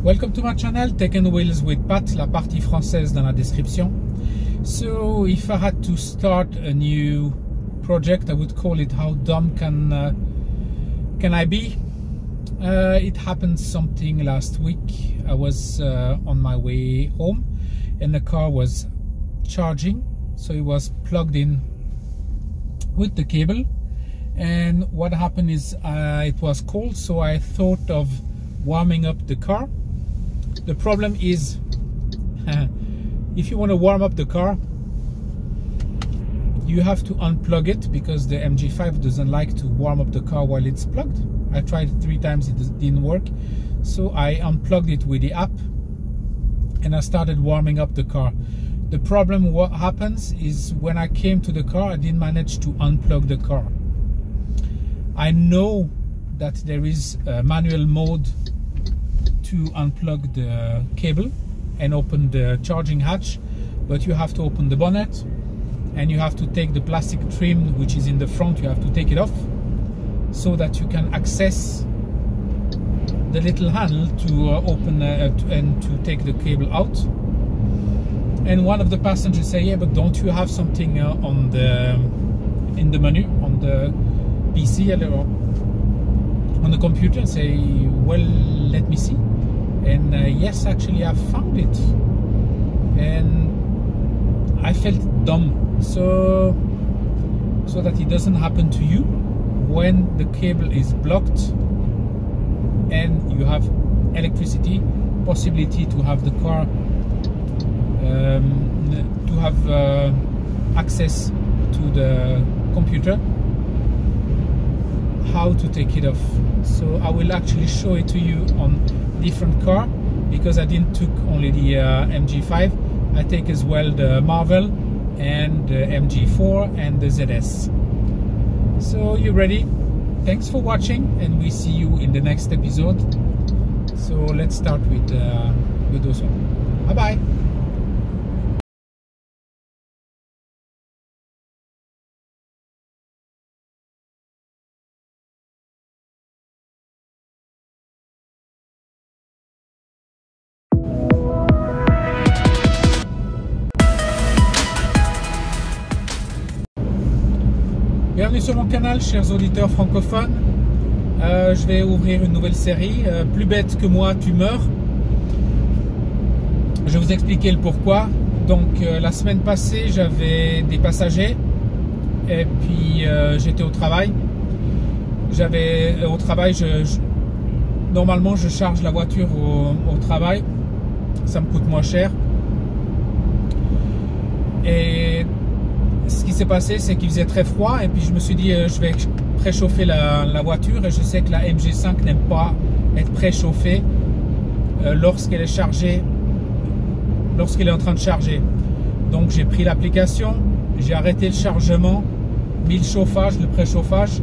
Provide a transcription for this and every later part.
Welcome to my channel, Taken Wheels with Pat, la partie française dans la description. So if I had to start a new project, I would call it How Dumb Can I Be? It happened something last week. I was on my way home and the car was charging, so it was plugged in with the cable, and what happened is it was cold, so I thought of warming up the car. The problem is if you want to warm up the car, you have to unplug it, because the MG5 doesn't like to warm up the car while it's plugged. I tried it 3 times, it didn't work, so I unplugged it with the app and I started warming up the car. The problem, what happens is when I came to the car, I didn't manage to unplug the car. I know that there is a manual mode to unplug the cable and open the charging hatch, but you have to open the bonnet and you have to take the plastic trim which is in the front, you have to take it off so that you can access the little handle to open and to take the cable out. And one of the passengers say, yeah, but don't you have something in the menu on the PC or on the computer? And say, well, let me see. And yes, actually I found it, and I felt dumb. So that it doesn't happen to you when the cable is blocked and you have electricity, possibility to have the car to have access to the computer, how to take it off. So I will actually show it to you on different car, because I didn't took only the MG5, I take as well the Marvel and the MG4 and the ZS. So you ready? Thanks for watching, and we see you in the next episode. So let's start with those one. Bye bye. Bienvenue sur mon canal, chers auditeurs francophones. Je vais ouvrir une nouvelle série, Plus bête que moi, tu meurs. Je vais vous expliquer le pourquoi. Donc la semaine passée, j'avais des passagers et puis j'étais au travail. Normalement, je charge la voiture au travail. Ça me coûte moins cher. Et ce qui s'est passé, c'est qu'il faisait très froid, et puis je me suis dit je vais préchauffer la voiture, et je sais que la MG5 n'aime pas être préchauffée lorsqu'elle est chargée, lorsqu'elle est en train de charger. Donc j'ai pris l'application, j'ai arrêté le chargement, mis le chauffage, le préchauffage,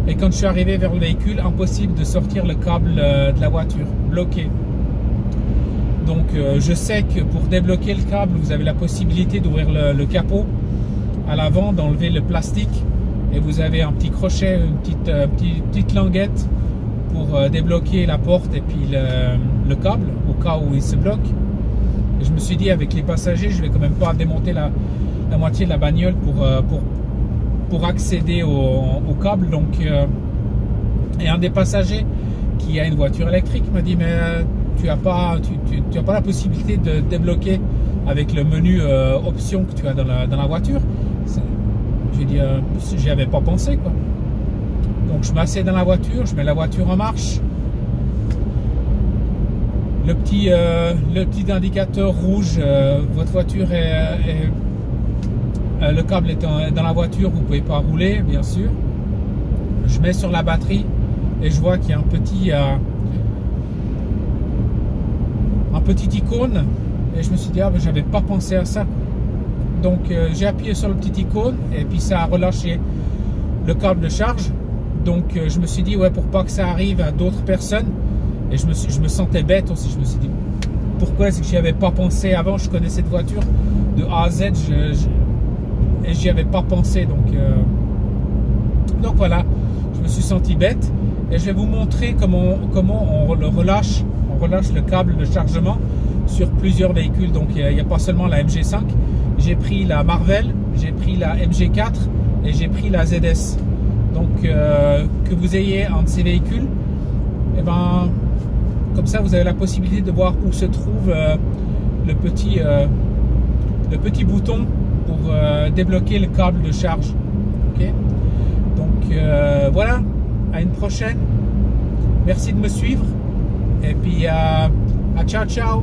et quand je suis arrivé vers le véhicule, impossible de sortir le câble de la voiture, bloqué. Donc je sais que pour débloquer le câble, vous avez la possibilité d'ouvrir le capot à l'avant, d'enlever le plastique, et vous avez un petit crochet, une petite languette pour débloquer la porte et puis le câble au cas où il se bloque. Et je me suis dit, avec les passagers, je vais quand même pas démonter la moitié de la bagnole pour accéder au câble. Donc et un des passagers qui a une voiture électrique m'a dit, mais tu n'as pas la possibilité de débloquer avec le menu option que tu as dans la voiture. J'ai dit, j'y avais pas pensé, quoi. Donc je m'assieds dans la voiture, je mets la voiture en marche. Le petit indicateur rouge, votre voiture le câble est dans la voiture, vous ne pouvez pas rouler, bien sûr. Je mets sur la batterie et je vois qu'il y a un petit icône, et je me suis dit, ah ben j'avais pas pensé à ça. Donc j'ai appuyé sur le petit icône et puis ça a relâché le câble de charge. Donc je me suis dit, ouais, pour pas que ça arrive à d'autres personnes, et je me sentais bête aussi. Je me suis dit, pourquoi est-ce que j'y avais pas pensé avant? Je connais cette voiture de A à Z et j'y avais pas pensé. Donc voilà, je me suis senti bête, et je vais vous montrer comment on le relâche. on relâche le câble de chargement sur plusieurs véhicules. Donc il n'y a pas seulement la MG5, j'ai pris la Marvel, j'ai pris la MG4 et j'ai pris la ZS. Donc que vous ayez un de ces véhicules, et ben, comme ça vous avez la possibilité de voir où se trouve le petit bouton pour débloquer le câble de charge. Okay? Donc voilà, à une prochaine. Merci de me suivre et puis à ciao ciao.